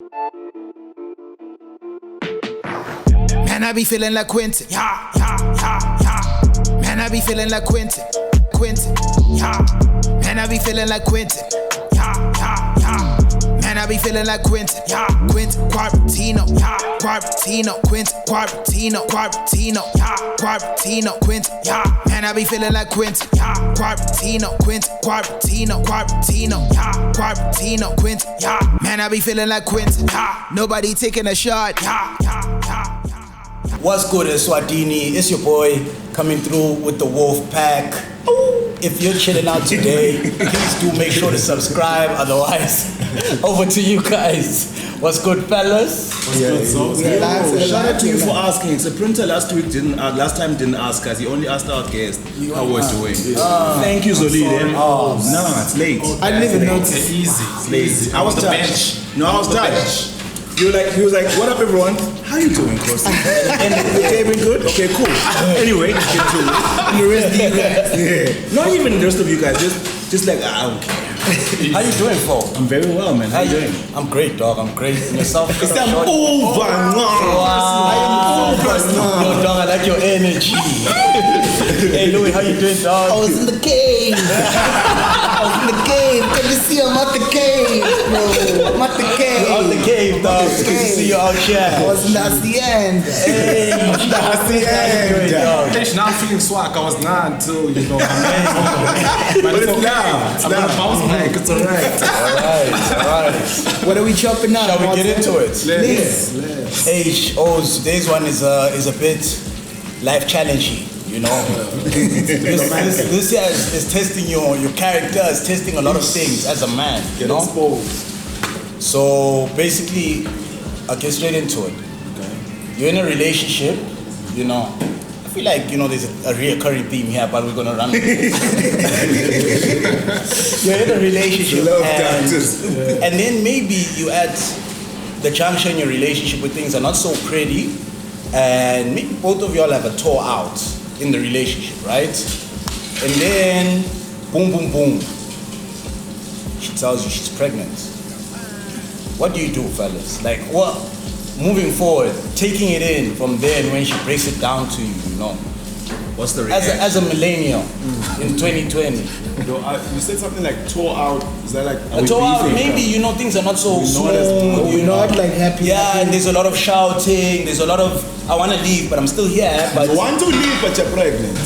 Man, I be feeling like Quentin. Yeah, yeah, yeah, yeah. Man, I be feeling like Quentin. Quentin. Yeah. Man, I be feeling like Quentin. Yeah, yeah, yeah. Man, I be feeling like Quentin. Yeah. Quentin Quarantino. Yeah. Quarantino. Quentin Quarantino. Quarantino. Yeah. Quarantino. Quentin. Yeah. Man, I be feeling like Quentin. Yeah. Quarantino. Quentin. Quarantino. Quarantino. Yeah. Quarantino. Quentin. Yeah. Man, I be feeling like Quentin. Yeah. Nobody taking a shot. Yeah, yeah, yeah. What's good, Eswatini? It's your boy coming through with the Wolfpack. If you're chilling out today, please do make sure to subscribe. Otherwise, over to you guys. What's good, fellas? What's good, so? Shout out to you for asking. It's a printer last time didn't ask us. He only asked our guest how we're doing. Thank you, Zolide. No, it's late. I didn't even notice. It's easy. It's lazy. I was touched. No, I was touched. He was like, what up, everyone? How you doing, Kosi? And the day been good? Okay, cool. Anyway, get to it. And the rest of you guys. Yeah. Not even the rest of you guys, just like, I don't care. How you doing, Fo? I'm very well, man. How you doing? I'm great, dog. I'm great. And yourself? Because I'm over. Yo, dog, I like your energy. Hey, Louis, how you doing, dog? I was in the cave. Can you see I'm at the cave, bro? I'm at the cave. You're out the cave, dog. It's good to see you out here. That's the end. Hey, that's the end, dog. Now I'm feeling swag. I was not until, you know, but it's now. It's now. Bounce back. It's alright. Alright. What are we chopping now? Shall we get into it? Let's. Today's one is a bit life challenging. You know, this year is testing your character, is testing a lot of things as a man. You know, so basically, I'll get straight into it. Okay. You're in a relationship. You know, I feel like there's a reoccurring theme here, but we're gonna run with it. You're in a relationship, and then maybe you at the juncture in your relationship where things are not so pretty, and maybe both of y'all have a toe out in the relationship, right? And then, boom, boom, boom, she tells you she's pregnant. What do you do, fellas? Like, what? Moving forward, taking it in from there, and when she breaks it down to you, what's the reaction? As a millennial in 2020. You said something like tore out. Is that like a tore out? Maybe things are not so smooth. You're not like happy. Yeah, and there's a lot of shouting. There's a lot of I want to leave, but I'm still here. But you want to leave, but you're pregnant.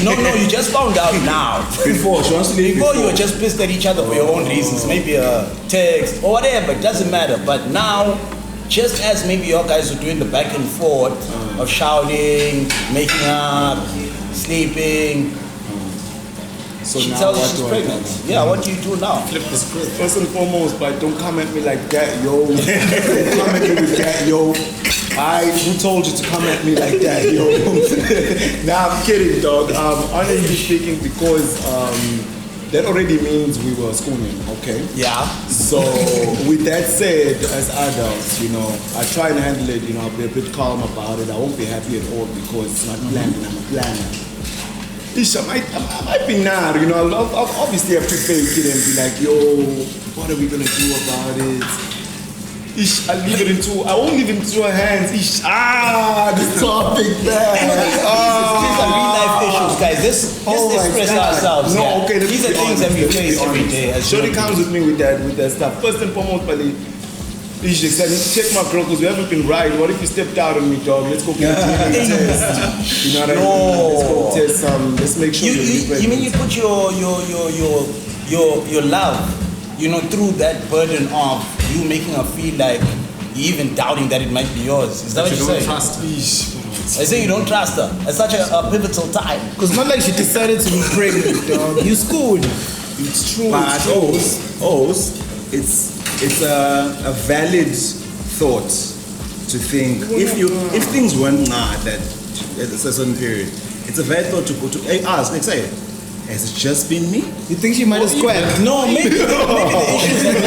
No, you just found out now. Before she wants to leave. Before you were just pissed at each other for your own reasons, maybe a text or whatever. It doesn't matter. But now, just as maybe your guys are doing the back and forth of shouting, making up, sleeping. So she now tells you she's pregnant. Yeah, what do you do now? flip the script? First and foremost, but don't come at me like that, yo. Don't come at me with that, yo. Who told you to come at me like that, yo? Nah, I'm kidding, dog. Honestly speaking, because that already means we were schooling, okay? Yeah. So with that said, as adults, I try and handle it, I'll be a bit calm about it. I won't be happy at all because it's not planned and I'm a planner. I might be mad, I'll obviously have to fake it and be like, yo, what are we gonna do about it? I won't leave it into your hands. This topic, man. These are real life issues, guys. Let's express ourselves. No, okay, these are things that we face every day. Shorty comes with me with that stuff. First and foremost, buddy, Ish said, check my girl because we haven't been right. What if you stepped out on me, dog? Let's go get a DNA test. You know what I mean? Let's go test some. Let's make sure you mean you put your love, through that burden of you making her feel like you even doubting that it might be yours. Is that what you say? You don't trust her. I say you don't trust her at such a pivotal time. Because not like she decided to be pregnant, dog. You schooled. It's true. But it's a valid thought to think if things weren't that at a certain period, it's a valid thought to go to ask, like say, has it just been me? You think she might have squared? No, maybe the issues that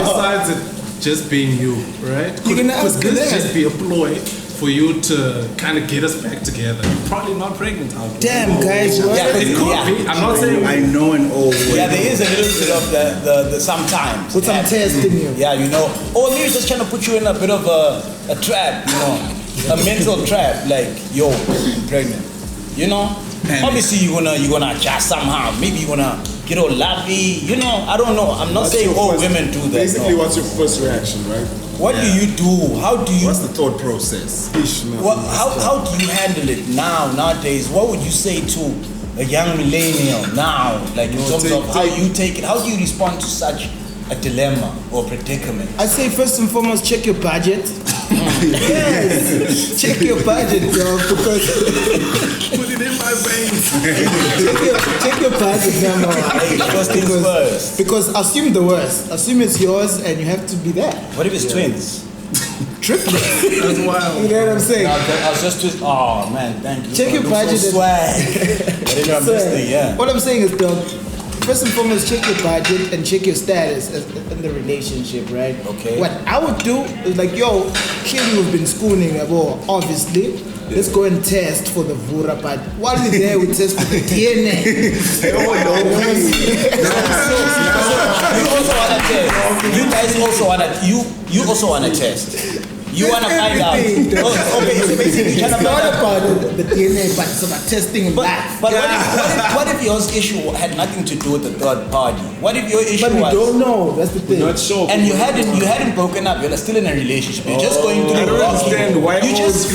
besides it just being you, right? You can ask this just be a ploy for you to kind of get us back together. You're probably not pregnant, Alvin. Damn, guys. What? Yeah, It could be. I'm not saying. I know an old way. Yeah, there is a little bit of the sometimes. Put some testing you. Yeah, you know. Or maybe just trying to put you in a bit of a trap, you know. A mental trap, like, yo, I'm pregnant. You know? Obviously you're gonna adjust somehow. Maybe you're gonna get all laughing. You know, I don't know. I'm not saying all women do that. Basically, no. what's your first reaction, right? What do you do? How do you What's the thought process? how do you handle it nowadays? What would you say to a young millennial now? Like in terms of how you take it, how do you respond to such a dilemma or predicament? I say first and foremost, check your budget. Yes, check your budget, bro, because Put it in my veins. check your budget, number one. First things first. Because assume the worst. Assume it's yours, and you have to be there. What if it's twins? Triplets. That's wild. You know what I'm saying? I was just twins. Oh man, thank you. Check your budget. So swag. I didn't know I'm listening. Yeah. What I'm saying is, dog, first and foremost, check your budget and check your status in the relationship, right? Okay. What I would do is like, yo, clearly we've been spooning, obviously. Let's go and test for the Vura, but while we're there, we test for the DNA. You also wanna test. You guys also wanna. You also wanna test. You wanna find out. Everything. Okay, so basically you're trying It's to not find out. about the DNA, but it's about testing and life. But what if your issue had nothing to do with the third party? What if your issue But we was? don't know. That's the thing. Not sure. And you hadn't broken up. You're still in a relationship. You're just going through. I don't rocky- understand why You're just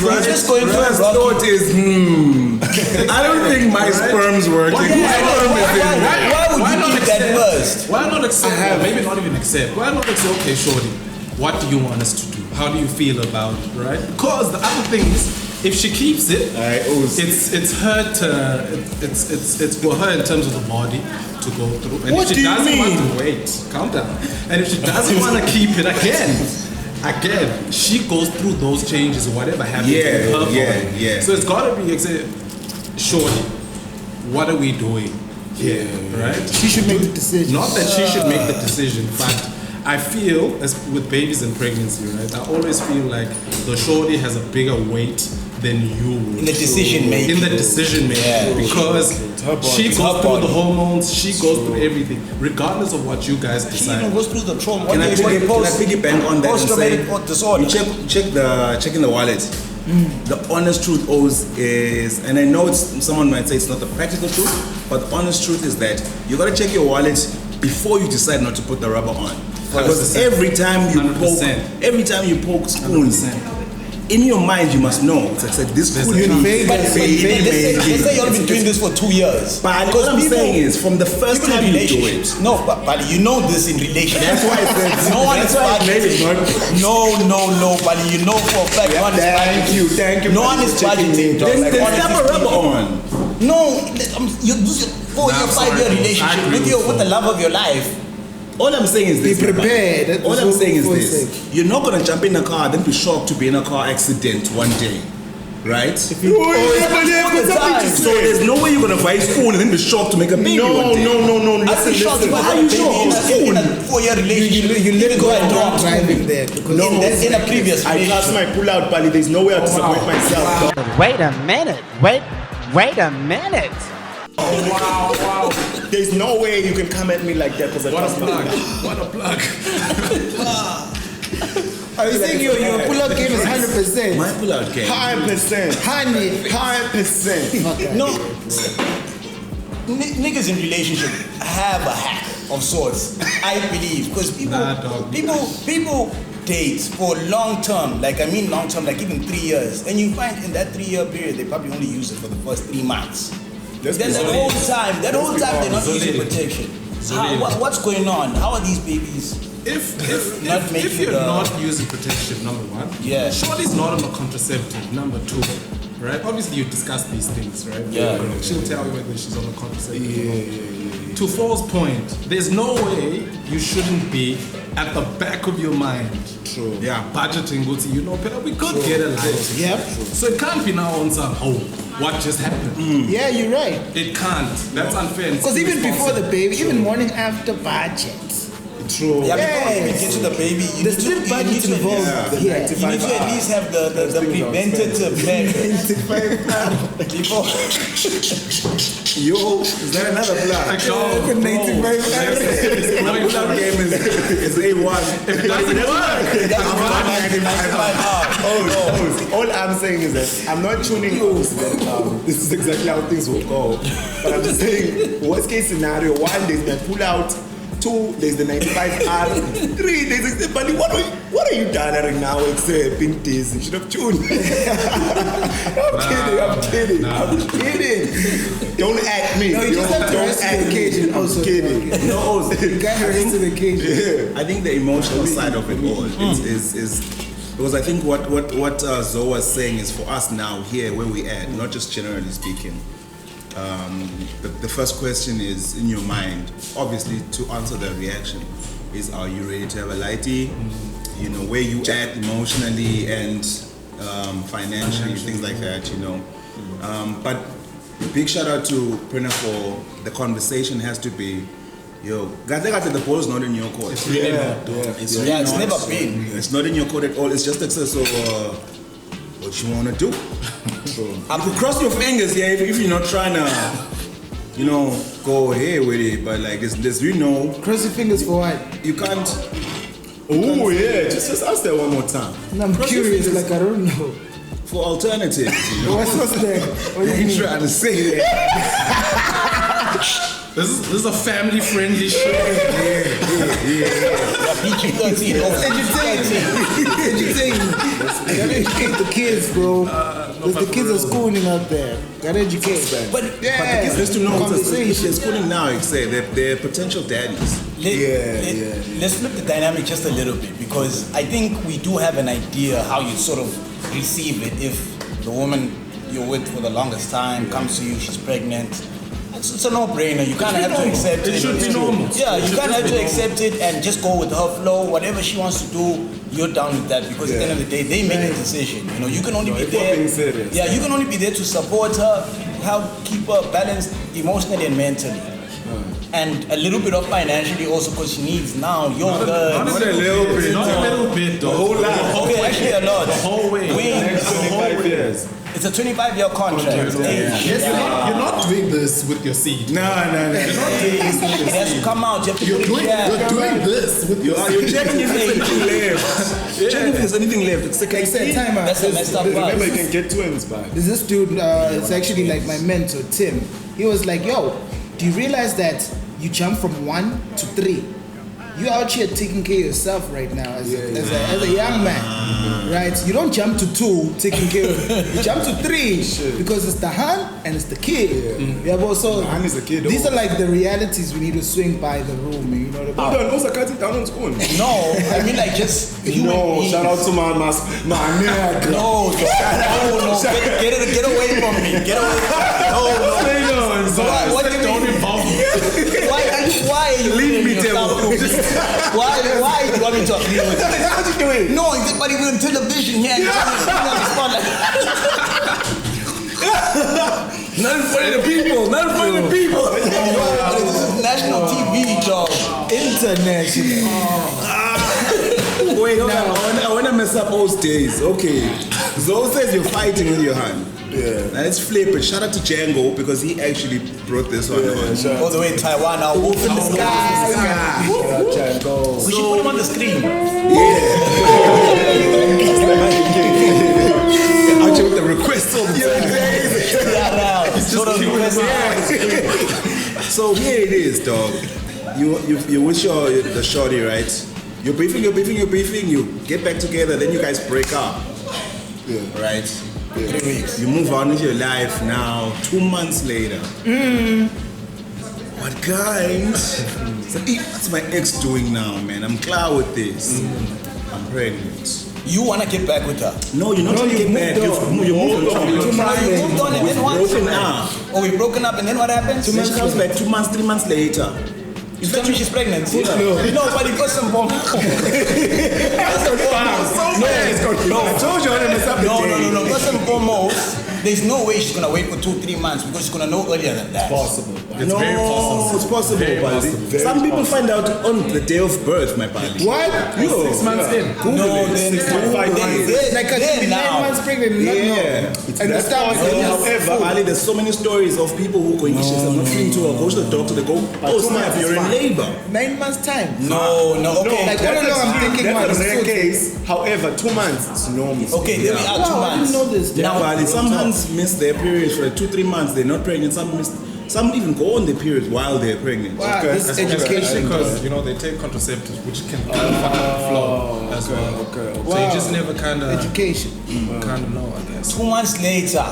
going through. First a rocky- thought is, I don't think my sperm's working. Why would you do that first? Why not accept? Or maybe not even accept. Why not accept? Okay, shorty, what do you want us to do? How do you feel about it, right? Because the other thing is, if she keeps it, it's her to, it's for her in terms of the body to go through. And What if do she you doesn't want mean? to wait, calm down. And if she doesn't want to keep it again, she goes through those changes or whatever happens in her body. So it's gotta be, shorty, what are we doing here, right? She should make the decision. Not that she should make the decision, but I feel, as with babies and pregnancy, right? I always feel like the shorty has a bigger weight than you would. In the decision making. In the decision making, Yeah. because she It's goes her through body. the hormones, she goes through everything, regardless of what you guys She even decide. goes through the trauma. Can I piggyback on that and say, Post-traumatic disorder. you checking the wallet. The honest truth is, and I know someone might say it's not the practical truth, but the honest truth is that you gotta check your wallet before you decide not to put the rubber on. Because 100%. every time you poke spoons, in your mind you must know it's like this could be But let's say you've been doing this for 2 years. But what I'm saying is, from the first Even in time you do it, relationships. No, but you know this in relationships. that's why I said No one is budgeting. No, but you know for a fact no one is budgeting. Thank you. No one is budgeting. dog. Then Like, slap a honestly rubber speaking. on. No, you this is a 4-year, 5-year relationship with the love of your life. All I'm saying is Be this. prepared. All I'm saying is For this. sake. You're not gonna jump in a car then be shocked to be in a car accident one day. Right? So there's no way you're gonna buy a spoon and then be shocked to make a baby one day. No. I've been shocked listen. by How you shocked? in a 4-year relationship. You let even go though I and don't not driving there. Because in a previous I pass relationship. my pull out, Bali. There's no way I disappoint myself. Wait a minute. Wait a minute. Wow. There's no way you can come at me like that because I What a pass my plug. pull out. What a plug. are you saying your pull-up game is 100%? My pull-out game. 100%. 100%. 100%. No, niggas in relationship have a hack of sorts, I believe, because people date for long term, like even 3 years, and you find in that 3-year period they probably only use it for the first 3 months. Then that whole time they're not using protection. What's going on? How are these babies? If you're not using protection, number one, Yeah. shorty's not on a contraceptive, number two, right? Obviously you discuss these things, right? Yeah. She'll tell you whether she's on a contraceptive. To Fall's point, there's no way you shouldn't be at the back of your mind. True. Yeah, budgeting, we could get a light. Yeah. So it can't be now on some, what just happened? Yeah, you're right. It can't. That's unfair. Because even before the baby, even morning after budget. True. Yeah, before you even get to the baby, you There's still budget involved. you need to at least have the preventative plan. Before. Yo, is that another plan? The 95 game is A1. If it doesn't work, All I'm saying is that I'm not tuning out that this is exactly how things will go. But I'm just saying, worst case scenario, 1, there's the pull out. 2, there's the 95R. 3, there's the but what are you doing now except being this? You should have tuned. I'm kidding. Don't act me. No, you just have to rest to the occasion. Also, kidding. No, you can't rest to the occasion. I think the emotional side of it all is because I think what Zoe was saying is for us now here where we at, not just generally speaking. The first question is in your mind, obviously to answer the reaction is, are you ready to have a lighty? You know, where you at emotionally and financially, things like that, you know. But big shout out to Prina for the conversation has to be, yo, the ball is not in your court. It's never been. It's not in your court at all. It's just access of what you want to do. I could cross your fingers, yeah, if you're not trying to, you know, go ahead with it. But like, there's you know, Cross your fingers for what? you can't. Oh yeah, just ask that one more time. No, I'm curious, like I don't know. For alternatives, you know. What's that? What do I you ain't mean? trying to say that. this is a family-friendly show. PG-13. Educate. Gotta educate the kids, bro. The kids are schooling out there. Gotta educate them. But But the kids need to know if Conversation. they're schooling now, they're potential daddies. let's flip the dynamic just a little bit, because I think we do have an idea how you sort of receive it if the woman you're with for the longest time comes to you, she's pregnant. It's a no-brainer. You kind of have to accept it. It should be normal. Yeah, you kind of have to accept it and just go with her flow. Whatever she wants to do, you're down with that, because at the end of the day, they make the decision. You know, you can only be there. Yeah, you can only be there to support her, help keep her balanced emotionally and mentally. And a little bit of financially also, because she needs now your girl. Not a little bit. Not a little bit, though. The whole lot. Okay, actually a lot. The whole way. Wings. 25 years. It's a 25-year contract. Yes, you're not doing this with your seed. No. It has to come out. You have to put it You're doing this with your seed. You're checking if there's anything left. Checking if there's anything left. It's like Time out. That's a messed up part. Remember, you can get twins back. There's this dude, it's actually like my mentor, Tim. He was like, yo, do you realize that you jump from 1 to 3? You're out here taking care of yourself right now as a young man, right? You don't jump to 2 taking care of it. You jump to 3 because it's the hand and it's the kid. Yeah, but so hand is the kid, these are like the realities we need to swing by the room. You know what I mean? Hold on, also cutting down on school. No, I mean like just human beings. Shout out to my nigga. No, get away from me. Get away from me. No. So what do you Don't mean? involve me. Why are you Leave me, devil. Why do you want me to agree with you? What you doing? No, it's somebody on television here. Not in front of the people. Not in front of the people. This is national TV job. International. wait, now I want to mess up those days. Okay, Zoe says you're fighting with your hand. Yeah. Now let's flip it. Shout out to Django because he actually brought this one on. All the way in Taiwan now. Wolf in the sky. Django. We should put him on the screen. Actually, with the request on So here it is, dog. You wish the shorty, right? You're beefing, you get back together, then you guys break up. Yeah. Right? 3 weeks. You move on with your life now, 2 months later. What kind? So, what's my ex doing now, man? I'm clear with this. I'm pregnant. You want to get back with her? No, you're not trying to get back. You moved on. You moved on and then what? Broken up. Oh, we broken up and then what happens? Then she comes back 2 months, 3 months later. You tell me she's pregnant? No, but it got some bomb. No, I told you I didn't mess up the day. No. First and foremost, there's no way she's gonna wait for 2-3 months because she's gonna know earlier than that. Possible. It's very possible. It's possible, Very Bali. possible. Some people find out on the day of birth, my Bali. What? Yo, 6 months in. No, then Like I could be 9 months pregnant and not know. Yeah. And the stomach is However, Ali, there's so many stories of people who go in issues. I'm not feeling to go to the doctor. They go, oh snap, you're in labor. 9 months time. No, okay. Like all along I'm thinking, man, That's a it's rare so- case. However, 2 months is normal. Okay, there we are 2 Wow, I months. didn't know this. Now, Ali, some hands miss their periods for like 2-3 months. They're not pregnant. Some even go on their periods while they're pregnant. Wow, this is Especially education. because they take contraceptives, which can kind of fuck up the flow as well. Okay. So you just never kind of Education. know, I guess. 2 months later,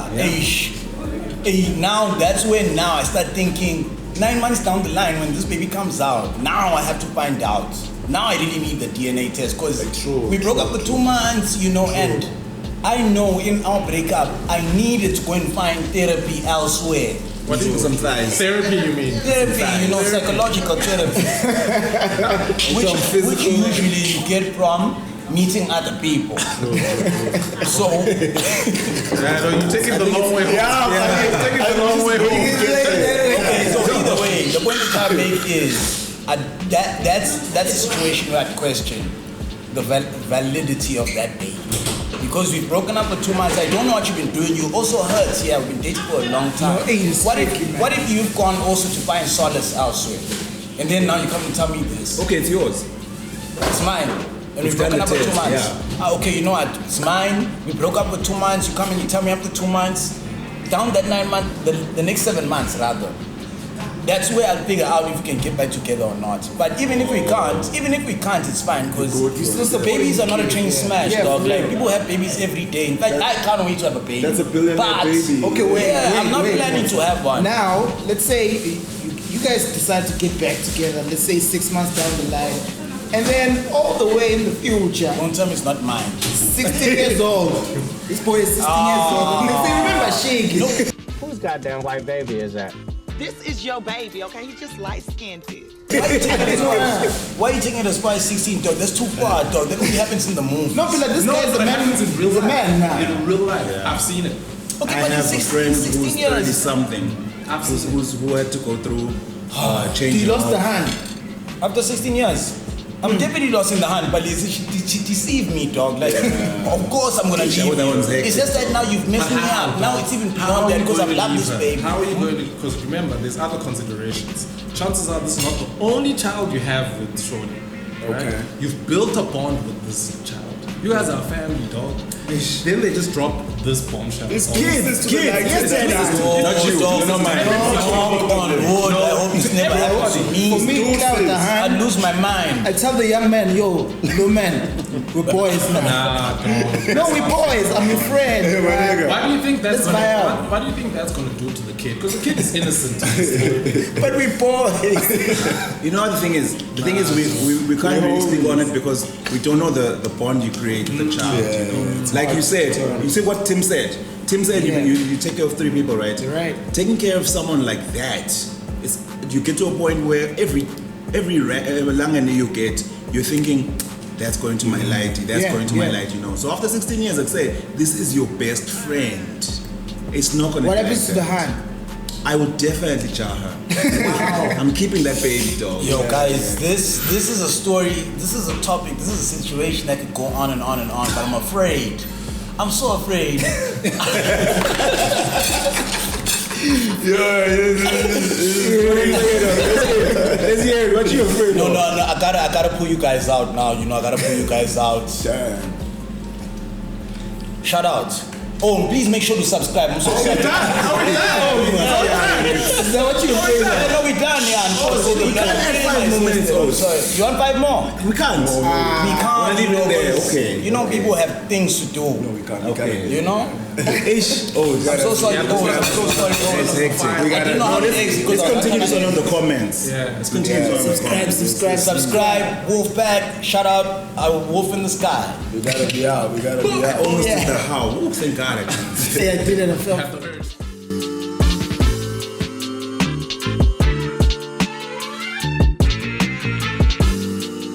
now that's when I start thinking 9 months down the line when this baby comes out, now I have to find out. Now I really need the DNA test because we broke up for 2 months, and I know in our breakup I needed to go and find therapy elsewhere. What is sometimes? Therapy, you mean? Therapy, psychological therapy, which usually you get from meeting other people. So You take it the long way home. You take it the long way home. okay, so either way, the point that I make is that's a situation where I question the validity of that baby. Because we've broken up for 2 months, I don't know what you've been doing. You also hurt. Yeah, we've been dating for a long time. What if you've gone also to find solace elsewhere? And then now you come and tell me this. Okay, it's yours. It's mine. And we've broken up for 2 months. Okay, you know what? It's mine. We broke up for 2 months. You come and you tell me after 2 months. Down that 9 months, the next 7 months rather. That's where I'll figure out if we can get back together or not. But even if we can't, it's fine because babies are not a train smash, dog. Like people have babies every day. In fact, I can't wait to have a baby. That's a billionaire baby. Okay, wait. I'm not planning to have one. Now, let's say you guys decide to get back together. Let's say 6 months down the line, and then all the way in the future, Long term is not mine. 16 years old. This boy is 16 years old. Let's say, remember Shaggy? Whose goddamn white baby is that? This is your baby, okay? He's just light-skinned. Why are you taking it as far as 16, dog? That's too far, dog. That only happens in the movies. No, but like this guy's a but it man. happens in real He's a life. man now. In real life, I've seen it. Okay, I but have he's a friend 16 who's years. 30-something who had to go through changing. He lost the hand. After 16 years. I'm definitely lost in the hand, but she deceived me, dog. Like, of course I'm gonna leave that one's you. hectic. It's just that now you've messed me up. Now it's even beyond that because I've loved this baby. How are you going to, because remember, there's other considerations. Chances are this is not the only child you have with Shorty. Right? Okay. You've built a bond with this child. You guys are a family, dog. Then they just drop this bombshell. Kids. Not you. You're not mine. Come on, Lord. I hope this never happens to me. For me, clout the I'd hand. lose my mind. I tell the young man, yo, no man, we're boys now. Nah, dog. No, we're boys. I'm your friend. Why do you think that's Let's buy out. what do you think that's gonna do to the kid? Because the kid is innocent. But we're boys. You know what the thing is? The thing is we can't really speak on it because we don't know the bond you create with the child. Like you said what Tim said. Tim said you take care of 3 people, right? Right. Taking care of someone like that, you get to a point where every langane you get, you're thinking, that's going to my light, going to my light, So after 16 years, I'd say, this is your best friend. It's not going to What be happens to like the that. hand? I would definitely jar her. I'm keeping that baby, dog. Yo, guys, this is a story, this is a topic, this is a situation that could go on and on and on, but I'm afraid. I'm so afraid. Let's hear it. What you afraid No, of? I gotta pull you guys out now. I gotta pull you guys out. Damn. Shout out. Oh, please make sure to subscribe. I'm so sorry. Are we done? Is that what you're afraid of? No, we done, yeah. Unfortunately, We can't add 5 more minutes. Oh, sorry. You want 5 more? We can't. We can't. Wanna leave it there? because, Okay. People have things to do. We can't. Okay. Ish. Oh, I'm so sorry. I'm so sorry. It's hectic. I didn't know how to exit. Let's continue this one on the comments. Yeah. Let's continue this one on the comments. Subscribe. Wolfpack. Shout out. Wolf in the sky. We gotta be out. Almost to the how. Oh, thank God. Yeah, I did it. I felt Have the very